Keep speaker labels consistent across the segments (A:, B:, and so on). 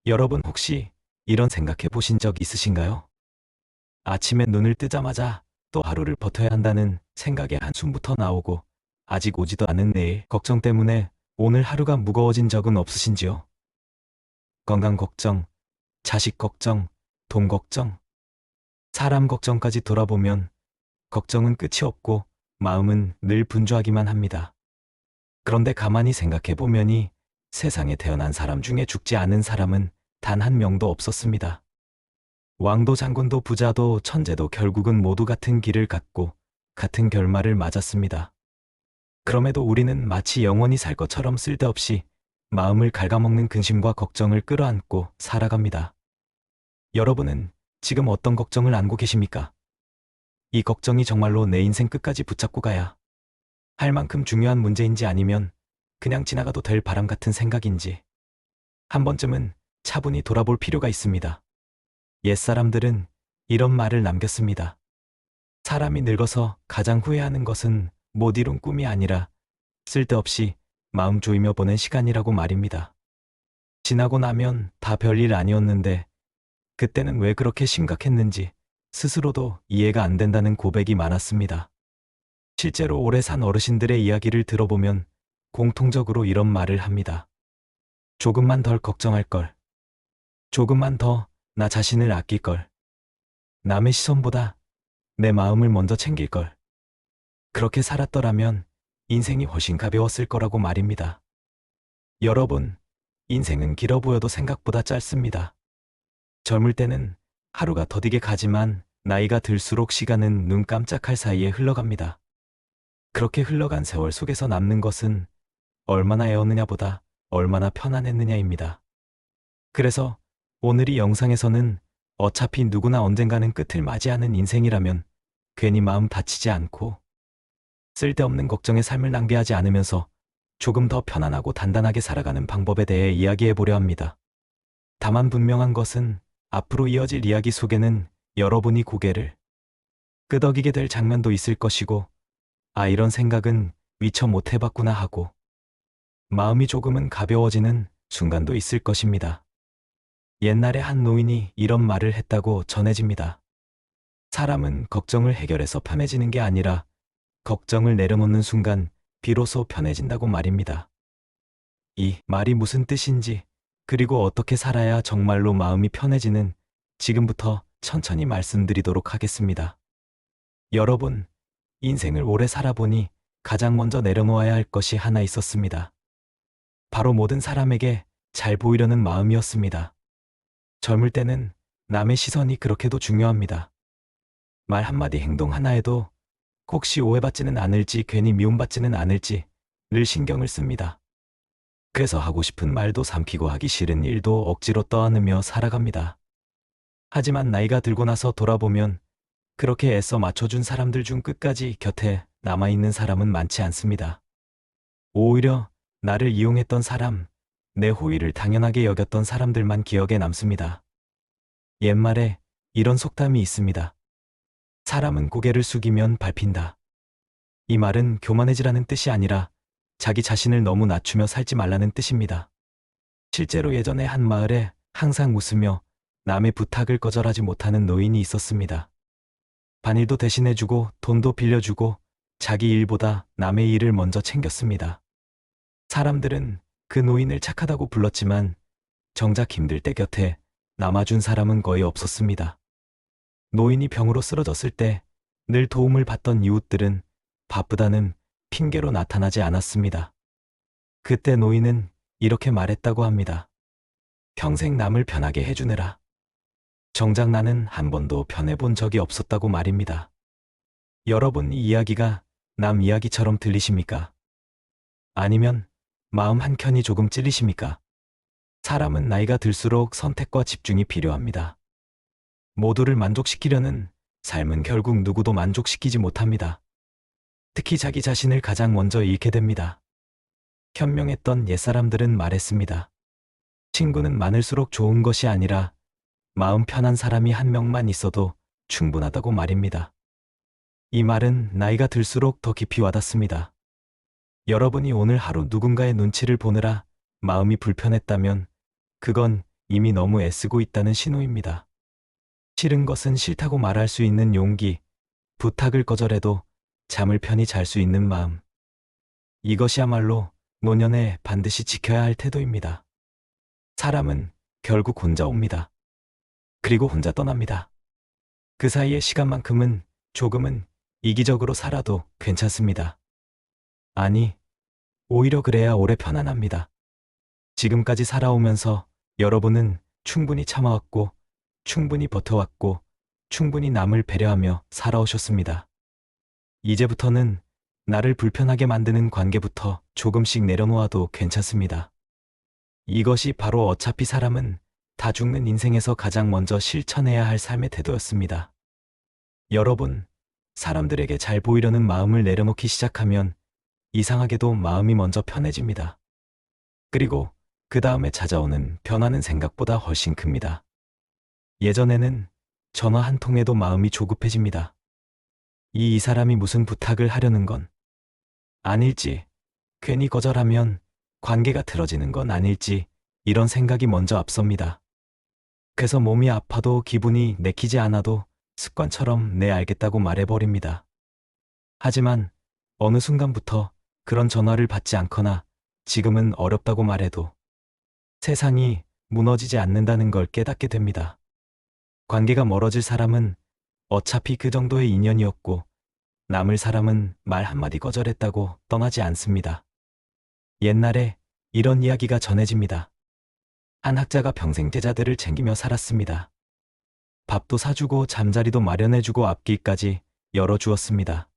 A: 여러분 혹시 이런 생각해 보신 적 있으신가요? 아침에 눈을 뜨자마자 또 하루를 버텨야 한다는 생각에 한숨부터 나오고 아직 오지도 않은 내일 걱정 때문에 오늘 하루가 무거워진 적은 없으신지요? 건강 걱정, 자식 걱정, 돈 걱정, 사람 걱정까지 돌아보면 걱정은 끝이 없고 마음은 늘 분주하기만 합니다. 그런데 가만히 생각해 보면이 세상에 태어난 사람 중에 죽지 않은 사람은 단 한 명도 없었습니다. 왕도 장군도 부자도 천재도 결국은 모두 같은 길을 갔고 같은 결말을 맞았습니다. 그럼에도 우리는 마치 영원히 살 것처럼 쓸데없이 마음을 갉아먹는 근심과 걱정을 끌어안고 살아갑니다. 여러분은 지금 어떤 걱정을 안고 계십니까? 이 걱정이 정말로 내 인생 끝까지 붙잡고 가야 할 만큼 중요한 문제인지 아니면 그냥 지나가도 될 바람 같은 생각인지 한 번쯤은 차분히 돌아볼 필요가 있습니다. 옛사람들은 이런 말을 남겼습니다. 사람이 늙어서 가장 후회하는 것은 못 이룬 꿈이 아니라 쓸데없이 마음 조이며 보낸 시간이라고 말입니다. 지나고 나면 다 별일 아니었는데 그때는 왜 그렇게 심각했는지 스스로도 이해가 안 된다는 고백이 많았습니다. 실제로 오래 산 어르신들의 이야기를 들어보면 공통적으로 이런 말을 합니다. 조금만 덜 걱정할 걸. 조금만 더 나 자신을 아낄 걸. 남의 시선보다 내 마음을 먼저 챙길 걸. 그렇게 살았더라면 인생이 훨씬 가벼웠을 거라고 말입니다. 여러분, 인생은 길어 보여도 생각보다 짧습니다. 젊을 때는 하루가 더디게 가지만 나이가 들수록 시간은 눈 깜짝할 사이에 흘러갑니다. 그렇게 흘러간 세월 속에서 남는 것은 얼마나 애웠느냐보다 얼마나 편안했느냐입니다. 그래서 오늘 이 영상에서는 어차피 누구나 언젠가는 끝을 맞이하는 인생이라면 괜히 마음 다치지 않고 쓸데없는 걱정에 삶을 낭비하지 않으면서 조금 더 편안하고 단단하게 살아가는 방법에 대해 이야기해 보려 합니다. 다만 분명한 것은 앞으로 이어질 이야기 속에는 여러분이 고개를 끄덕이게 될 장면도 있을 것이고 이런 생각은 미처 못 해봤구나 하고 마음이 조금은 가벼워지는 순간도 있을 것입니다. 옛날에 한 노인이 이런 말을 했다고 전해집니다. 사람은 걱정을 해결해서 편해지는 게 아니라 걱정을 내려놓는 순간 비로소 편해진다고 말입니다. 이 말이 무슨 뜻인지 그리고 어떻게 살아야 정말로 마음이 편해지는 지금부터 천천히 말씀드리도록 하겠습니다. 여러분, 인생을 오래 살아보니 가장 먼저 내려놓아야 할 것이 하나 있었습니다. 바로 모든 사람에게 잘 보이려는 마음이었습니다. 젊을 때는 남의 시선이 그렇게도 중요합니다. 말 한마디 행동 하나에도 혹시 오해받지는 않을지 괜히 미움받지는 않을지 늘 신경을 씁니다. 그래서 하고 싶은 말도 삼키고 하기 싫은 일도 억지로 떠안으며 살아갑니다. 하지만 나이가 들고 나서 돌아보면 그렇게 애써 맞춰준 사람들 중 끝까지 곁에 남아있는 사람은 많지 않습니다. 오히려 나를 이용했던 사람, 내 호의를 당연하게 여겼던 사람들만 기억에 남습니다. 옛말에 이런 속담이 있습니다. 사람은 고개를 숙이면 밟힌다. 이 말은 교만해지라는 뜻이 아니라 자기 자신을 너무 낮추며 살지 말라는 뜻입니다. 실제로 예전에 한 마을에 항상 웃으며 남의 부탁을 거절하지 못하는 노인이 있었습니다. 반일도 대신해주고 돈도 빌려주고 자기 일보다 남의 일을 먼저 챙겼습니다. 사람들은 그 노인을 착하다고 불렀지만 정작 힘들 때 곁에 남아준 사람은 거의 없었습니다. 노인이 병으로 쓰러졌을 때 늘 도움을 받던 이웃들은 바쁘다는 핑계로 나타나지 않았습니다. 그때 노인은 이렇게 말했다고 합니다. 평생 남을 편하게 해주느라. 정작 나는 한 번도 편해본 적이 없었다고 말입니다. 여러분, 이 이야기가 남 이야기처럼 들리십니까? 아니면 마음 한켠이 조금 찔리십니까? 사람은 나이가 들수록 선택과 집중이 필요합니다. 모두를 만족시키려는 삶은 결국 누구도 만족시키지 못합니다. 특히 자기 자신을 가장 먼저 잃게 됩니다. 현명했던 옛사람들은 말했습니다. 친구는 많을수록 좋은 것이 아니라 마음 편한 사람이 한 명만 있어도 충분하다고 말입니다. 이 말은 나이가 들수록 더 깊이 와닿습니다. 여러분이 오늘 하루 누군가의 눈치를 보느라 마음이 불편했다면 그건 이미 너무 애쓰고 있다는 신호입니다. 싫은 것은 싫다고 말할 수 있는 용기, 부탁을 거절해도 잠을 편히 잘 수 있는 마음. 이것이야말로 노년에 반드시 지켜야 할 태도입니다. 사람은 결국 혼자 옵니다. 그리고 혼자 떠납니다. 그 사이의 시간만큼은 조금은 이기적으로 살아도 괜찮습니다. 아니, 오히려 그래야 오래 편안합니다. 지금까지 살아오면서 여러분은 충분히 참아왔고, 충분히 버텨왔고, 충분히 남을 배려하며 살아오셨습니다. 이제부터는 나를 불편하게 만드는 관계부터 조금씩 내려놓아도 괜찮습니다. 이것이 바로 어차피 사람은 다 죽는 인생에서 가장 먼저 실천해야 할 삶의 태도였습니다. 여러분, 사람들에게 잘 보이려는 마음을 내려놓기 시작하면 이상하게도 마음이 먼저 편해집니다. 그리고 그 다음에 찾아오는 변화는 생각보다 훨씬 큽니다. 예전에는 전화 한 통에도 마음이 조급해집니다. 이 사람이 무슨 부탁을 하려는 건 아닐지, 괜히 거절하면 관계가 틀어지는 건 아닐지, 이런 생각이 먼저 앞섭니다. 그래서 몸이 아파도 기분이 내키지 않아도 습관처럼 네 알겠다고 말해버립니다. 하지만 어느 순간부터 그런 전화를 받지 않거나 지금은 어렵다고 말해도 세상이 무너지지 않는다는 걸 깨닫게 됩니다. 관계가 멀어질 사람은 어차피 그 정도의 인연이었고 남을 사람은 말 한마디 거절했다고 떠나지 않습니다. 옛날에 이런 이야기가 전해집니다. 한 학자가 평생 제자들을 챙기며 살았습니다. 밥도 사주고 잠자리도 마련해주고 앞길까지 열어주었습니다.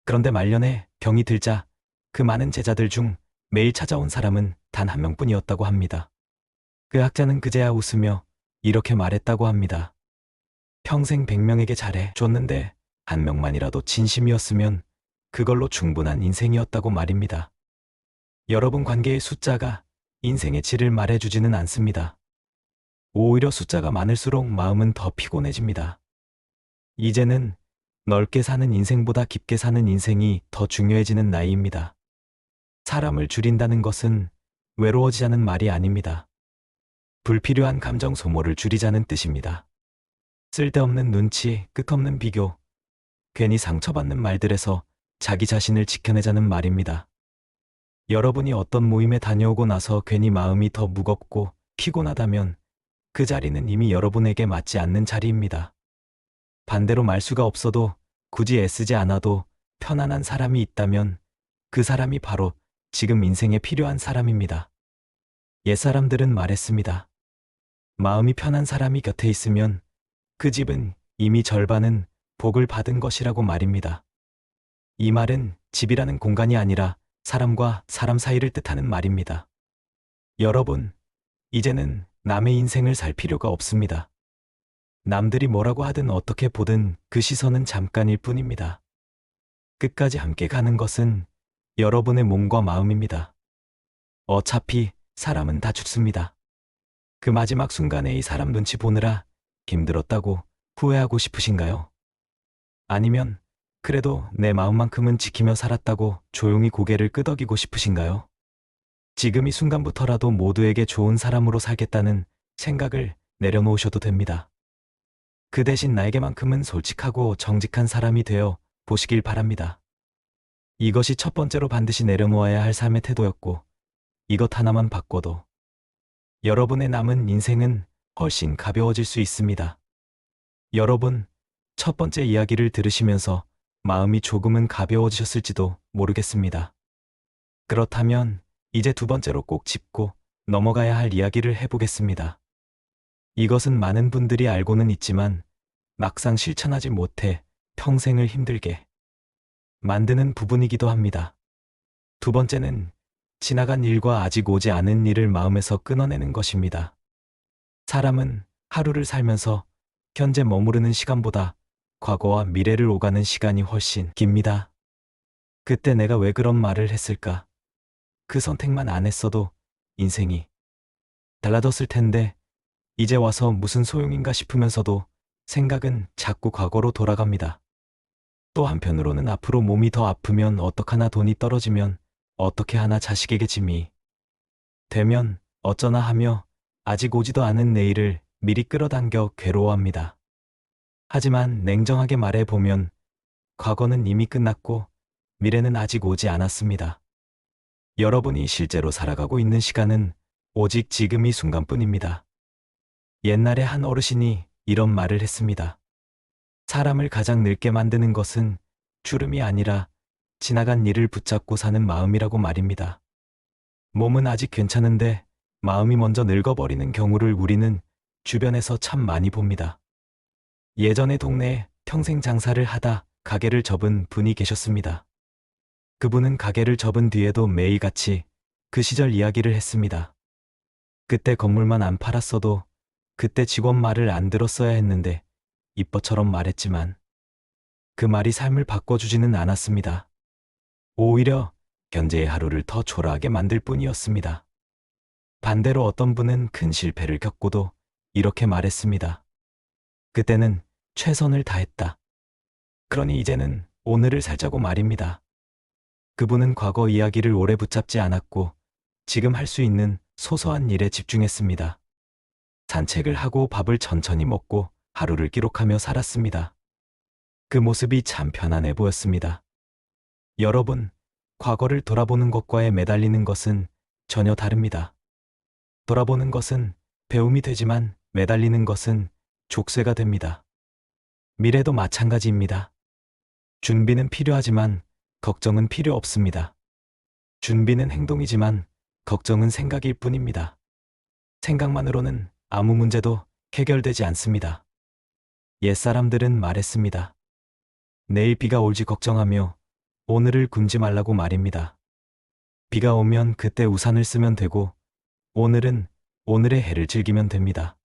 A: 그런데 말년에 병이 들자 그 많은 제자들 중 매일 찾아온 사람은 단 한 명뿐이었다고 합니다. 그 학자는 그제야 웃으며 이렇게 말했다고 합니다. 평생 100명에게 잘해 줬는데 한 명만이라도 진심이었으면 그걸로 충분한 인생이었다고 말입니다. 여러분, 관계의 숫자가 인생의 질을 말해주지는 않습니다. 오히려 숫자가 많을수록 마음은 더 피곤해집니다. 이제는 넓게 사는 인생보다 깊게 사는 인생이 더 중요해지는 나이입니다. 사람을 줄인다는 것은 외로워지자는 말이 아닙니다. 불필요한 감정 소모를 줄이자는 뜻입니다. 쓸데없는 눈치, 끝없는 비교, 괜히 상처받는 말들에서 자기 자신을 지켜내자는 말입니다. 여러분이 어떤 모임에 다녀오고 나서 괜히 마음이 더 무겁고 피곤하다면 그 자리는 이미 여러분에게 맞지 않는 자리입니다. 반대로 말수가 없어도 굳이 애쓰지 않아도 편안한 사람이 있다면 그 사람이 바로 지금 인생에 필요한 사람입니다. 옛사람들은 말했습니다. 마음이 편한 사람이 곁에 있으면 그 집은 이미 절반은 복을 받은 것이라고 말입니다. 이 말은 집이라는 공간이 아니라 사람과 사람 사이를 뜻하는 말입니다. 여러분, 이제는 남의 인생을 살 필요가 없습니다. 남들이 뭐라고 하든 어떻게 보든 그 시선은 잠깐일 뿐입니다. 끝까지 함께 가는 것은 여러분의 몸과 마음입니다. 어차피 사람은 다 죽습니다. 그 마지막 순간에 이 사람 눈치 보느라 힘들었다고 후회하고 싶으신가요? 아니면 그래도 내 마음만큼은 지키며 살았다고 조용히 고개를 끄덕이고 싶으신가요? 지금 이 순간부터라도 모두에게 좋은 사람으로 살겠다는 생각을 내려놓으셔도 됩니다. 그 대신 나에게만큼은 솔직하고 정직한 사람이 되어 보시길 바랍니다. 이것이 첫 번째로 반드시 내려놓아야 할 삶의 태도였고, 이것 하나만 바꿔도 여러분의 남은 인생은 훨씬 가벼워질 수 있습니다. 여러분, 첫 번째 이야기를 들으시면서 마음이 조금은 가벼워지셨을지도 모르겠습니다. 그렇다면 이제 두 번째로 꼭 짚고 넘어가야 할 이야기를 해보겠습니다. 이것은 많은 분들이 알고는 있지만 막상 실천하지 못해 평생을 힘들게 만드는 부분이기도 합니다. 두 번째는 지나간 일과 아직 오지 않은 일을 마음에서 끊어내는 것입니다. 사람은 하루를 살면서 현재 머무르는 시간보다 과거와 미래를 오가는 시간이 훨씬 깁니다. 그때 내가 왜 그런 말을 했을까? 그 선택만 안 했어도 인생이 달라졌을 텐데 이제 와서 무슨 소용인가 싶으면서도 생각은 자꾸 과거로 돌아갑니다. 또 한편으로는 앞으로 몸이 더 아프면 어떡하나, 돈이 떨어지면 어떻게 하나, 자식에게 짐이 되면 어쩌나 하며 아직 오지도 않은 내일을 미리 끌어당겨 괴로워합니다. 하지만 냉정하게 말해보면 과거는 이미 끝났고 미래는 아직 오지 않았습니다. 여러분이 실제로 살아가고 있는 시간은 오직 지금 이 순간뿐입니다. 옛날에 한 어르신이 이런 말을 했습니다. 사람을 가장 늙게 만드는 것은 주름이 아니라 지나간 일을 붙잡고 사는 마음이라고 말입니다. 몸은 아직 괜찮은데 마음이 먼저 늙어버리는 경우를 우리는 주변에서 참 많이 봅니다. 예전에 동네에 평생 장사를 하다 가게를 접은 분이 계셨습니다. 그분은 가게를 접은 뒤에도 매일같이 그 시절 이야기를 했습니다. 그때 건물만 안 팔았어도 그때 직원 말을 안 들었어야 했는데 이뻐처럼 말했지만 그 말이 삶을 바꿔주지는 않았습니다. 오히려 현재의 하루를 더 초라하게 만들 뿐이었습니다. 반대로 어떤 분은 큰 실패를 겪고도 이렇게 말했습니다. 그때는 최선을 다했다. 그러니 이제는 오늘을 살자고 말입니다. 그분은 과거 이야기를 오래 붙잡지 않았고 지금 할 수 있는 소소한 일에 집중했습니다. 산책을 하고 밥을 천천히 먹고 하루를 기록하며 살았습니다. 그 모습이 참 편안해 보였습니다. 여러분, 과거를 돌아보는 것과에 매달리는 것은 전혀 다릅니다. 돌아보는 것은 배움이 되지만 매달리는 것은 족쇄가 됩니다. 미래도 마찬가지입니다. 준비는 필요하지만 걱정은 필요 없습니다. 준비는 행동이지만 걱정은 생각일 뿐입니다. 생각만으로는 아무 문제도 해결되지 않습니다. 옛사람들은 말했습니다. 내일 비가 올지 걱정하며 오늘을 굶지 말라고 말입니다. 비가 오면 그때 우산을 쓰면 되고 오늘은 오늘의 해를 즐기면 됩니다.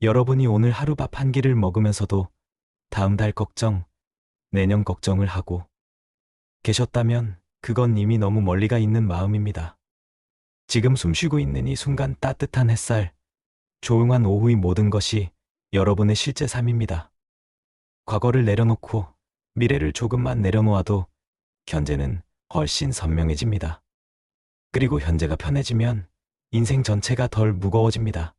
A: 여러분이 오늘 하루 밥 한 끼를 먹으면서도 다음 달 걱정, 내년 걱정을 하고 계셨다면 그건 이미 너무 멀리 가 있는 마음입니다. 지금 숨쉬고 있는 이 순간 따뜻한 햇살, 조용한 오후의 모든 것이 여러분의 실제 삶입니다. 과거를 내려놓고 미래를 조금만 내려놓아도 현재는 훨씬 선명해집니다. 그리고 현재가 편해지면 인생 전체가 덜 무거워집니다.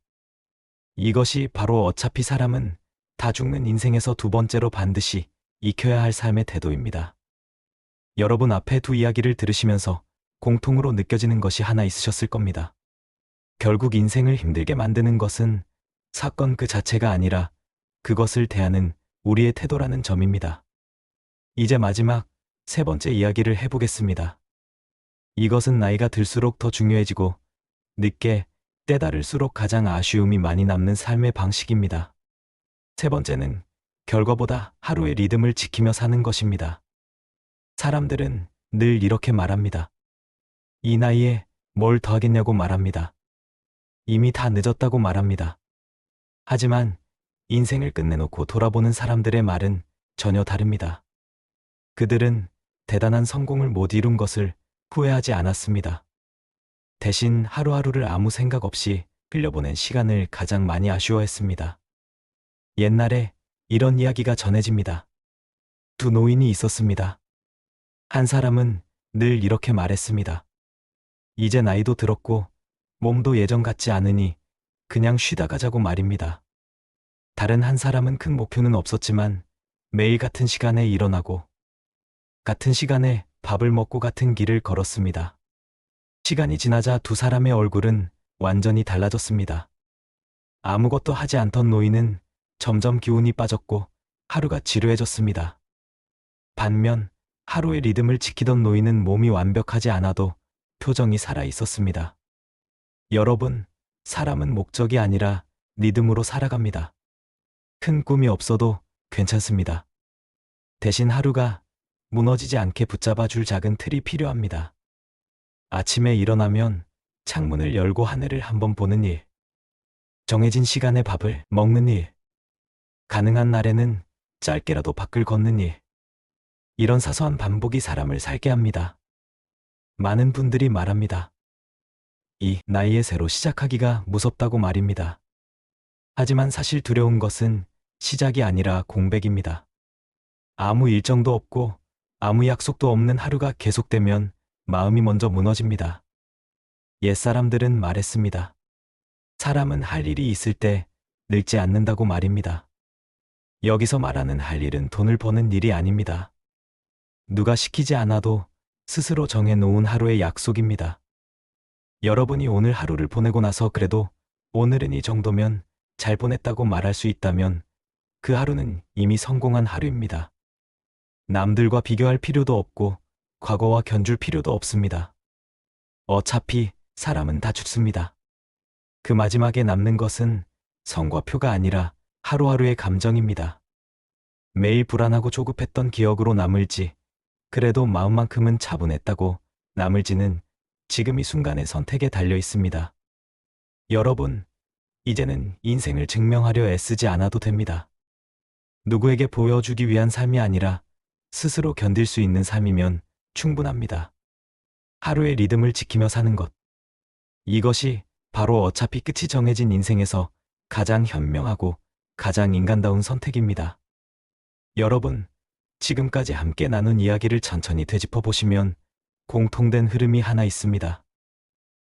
A: 이것이 바로 어차피 사람은 다 죽는 인생에서 두 번째로 반드시 익혀야 할 삶의 태도입니다. 여러분 앞에 두 이야기를 들으시면서 공통으로 느껴지는 것이 하나 있으셨을 겁니다. 결국 인생을 힘들게 만드는 것은 사건 그 자체가 아니라 그것을 대하는 우리의 태도라는 점입니다. 이제 마지막 세 번째 이야기를 해보겠습니다. 이것은 나이가 들수록 더 중요해지고 늦게 때다를수록 가장 아쉬움이 많이 남는 삶의 방식입니다. 세 번째는 결과보다 하루의 리듬을 지키며 사는 것입니다. 사람들은 늘 이렇게 말합니다. 이 나이에 뭘 더 하겠냐고 말합니다. 이미 다 늦었다고 말합니다. 하지만 인생을 끝내놓고 돌아보는 사람들의 말은 전혀 다릅니다. 그들은 대단한 성공을 못 이룬 것을 후회하지 않았습니다. 대신 하루하루를 아무 생각 없이 흘려보낸 시간을 가장 많이 아쉬워했습니다. 옛날에 이런 이야기가 전해집니다. 두 노인이 있었습니다. 한 사람은 늘 이렇게 말했습니다. 이제 나이도 들었고 몸도 예전 같지 않으니 그냥 쉬다 가자고 말입니다. 다른 한 사람은 큰 목표는 없었지만 매일 같은 시간에 일어나고 같은 시간에 밥을 먹고 같은 길을 걸었습니다. 시간이 지나자 두 사람의 얼굴은 완전히 달라졌습니다. 아무것도 하지 않던 노인은 점점 기운이 빠졌고 하루가 지루해졌습니다. 반면 하루의 리듬을 지키던 노인은 몸이 완벽하지 않아도 표정이 살아 있었습니다. 여러분, 사람은 목적이 아니라 리듬으로 살아갑니다. 큰 꿈이 없어도 괜찮습니다. 대신 하루가 무너지지 않게 붙잡아 줄 작은 틀이 필요합니다. 아침에 일어나면 창문을 열고 하늘을 한번 보는 일, 정해진 시간에 밥을 먹는 일, 가능한 날에는 짧게라도 밖을 걷는 일, 이런 사소한 반복이 사람을 살게 합니다. 많은 분들이 말합니다. 이 나이에 새로 시작하기가 무섭다고 말입니다. 하지만 사실 두려운 것은 시작이 아니라 공백입니다. 아무 일정도 없고 아무 약속도 없는 하루가 계속되면 마음이 먼저 무너집니다. 옛사람들은 말했습니다. 사람은 할 일이 있을 때 늙지 않는다고 말입니다. 여기서 말하는 할 일은 돈을 버는 일이 아닙니다. 누가 시키지 않아도 스스로 정해놓은 하루의 약속입니다. 여러분이 오늘 하루를 보내고 나서 그래도 오늘은 이 정도면 잘 보냈다고 말할 수 있다면 그 하루는 이미 성공한 하루입니다. 남들과 비교할 필요도 없고 과거와 견줄 필요도 없습니다. 어차피 사람은 다 죽습니다. 그 마지막에 남는 것은 성과 표가 아니라 하루하루의 감정입니다. 매일 불안하고 조급했던 기억으로 남을지, 그래도 마음만큼은 차분했다고 남을지는 지금 이 순간의 선택에 달려 있습니다. 여러분, 이제는 인생을 증명하려 애쓰지 않아도 됩니다. 누구에게 보여주기 위한 삶이 아니라 스스로 견딜 수 있는 삶이면 충분합니다. 하루의 리듬을 지키며 사는 것. 이것이 바로 어차피 끝이 정해진 인생에서 가장 현명하고 가장 인간다운 선택입니다. 여러분, 지금까지 함께 나눈 이야기를 천천히 되짚어 보시면 공통된 흐름이 하나 있습니다.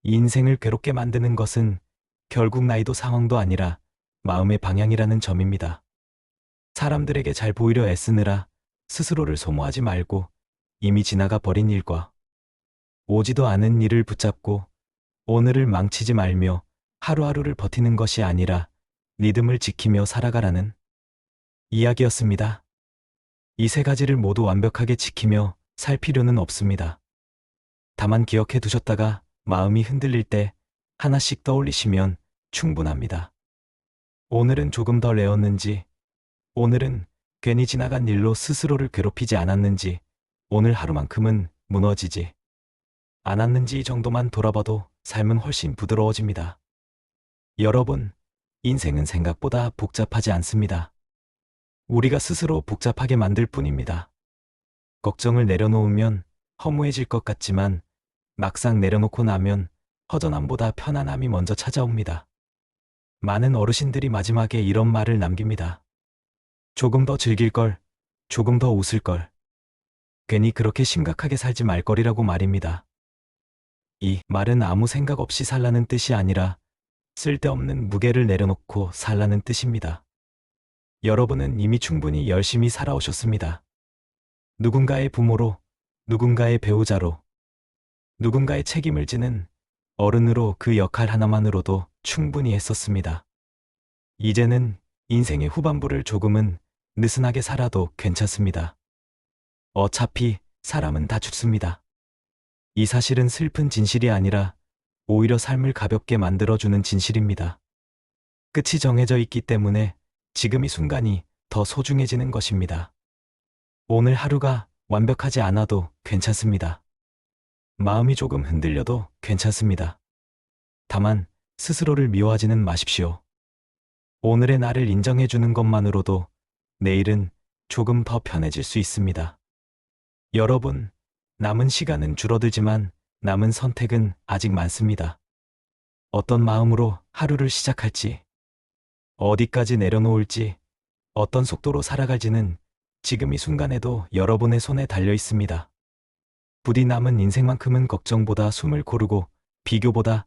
A: 인생을 괴롭게 만드는 것은 결국 나이도 상황도 아니라 마음의 방향이라는 점입니다. 사람들에게 잘 보이려 애쓰느라 스스로를 소모하지 말고 이미 지나가 버린 일과 오지도 않은 일을 붙잡고 오늘을 망치지 말며 하루하루를 버티는 것이 아니라 리듬을 지키며 살아가라는 이야기였습니다. 이 세 가지를 모두 완벽하게 지키며 살 필요는 없습니다. 다만 기억해 두셨다가 마음이 흔들릴 때 하나씩 떠올리시면 충분합니다. 오늘은 조금 덜 애웠는지, 오늘은 괜히 지나간 일로 스스로를 괴롭히지 않았는지, 오늘 하루만큼은 무너지지 않았는지 이 정도만 돌아봐도 삶은 훨씬 부드러워집니다. 여러분, 인생은 생각보다 복잡하지 않습니다. 우리가 스스로 복잡하게 만들 뿐입니다. 걱정을 내려놓으면 허무해질 것 같지만 막상 내려놓고 나면 허전함보다 편안함이 먼저 찾아옵니다. 많은 어르신들이 마지막에 이런 말을 남깁니다. 조금 더 즐길 걸, 조금 더 웃을 걸. 괜히 그렇게 심각하게 살지 말 걸이라고 말입니다. 이 말은 아무 생각 없이 살라는 뜻이 아니라 쓸데없는 무게를 내려놓고 살라는 뜻입니다. 여러분은 이미 충분히 열심히 살아오셨습니다. 누군가의 부모로, 누군가의 배우자로, 누군가의 책임을 지는 어른으로 그 역할 하나만으로도 충분히 했었습니다. 이제는 인생의 후반부를 조금은 느슨하게 살아도 괜찮습니다. 어차피 사람은 다 죽습니다. 이 사실은 슬픈 진실이 아니라 오히려 삶을 가볍게 만들어주는 진실입니다. 끝이 정해져 있기 때문에 지금 이 순간이 더 소중해지는 것입니다. 오늘 하루가 완벽하지 않아도 괜찮습니다. 마음이 조금 흔들려도 괜찮습니다. 다만 스스로를 미워하지는 마십시오. 오늘의 나를 인정해주는 것만으로도 내일은 조금 더 편해질 수 있습니다. 여러분, 남은 시간은 줄어들지만 남은 선택은 아직 많습니다. 어떤 마음으로 하루를 시작할지, 어디까지 내려놓을지, 어떤 속도로 살아갈지는 지금 이 순간에도 여러분의 손에 달려 있습니다. 부디 남은 인생만큼은 걱정보다 숨을 고르고 비교보다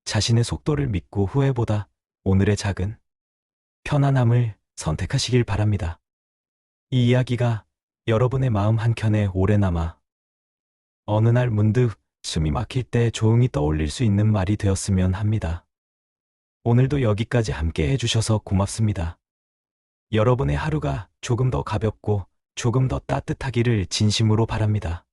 A: 자신의 속도를 믿고 후회보다 오늘의 작은 편안함을 선택하시길 바랍니다. 이 이야기가 여러분의 마음 한켠에 오래 남아 어느 날 문득 숨이 막힐 때 조용히 떠올릴 수 있는 말이 되었으면 합니다. 오늘도 여기까지 함께 해주셔서 고맙습니다. 여러분의 하루가 조금 더 가볍고 조금 더 따뜻하기를 진심으로 바랍니다.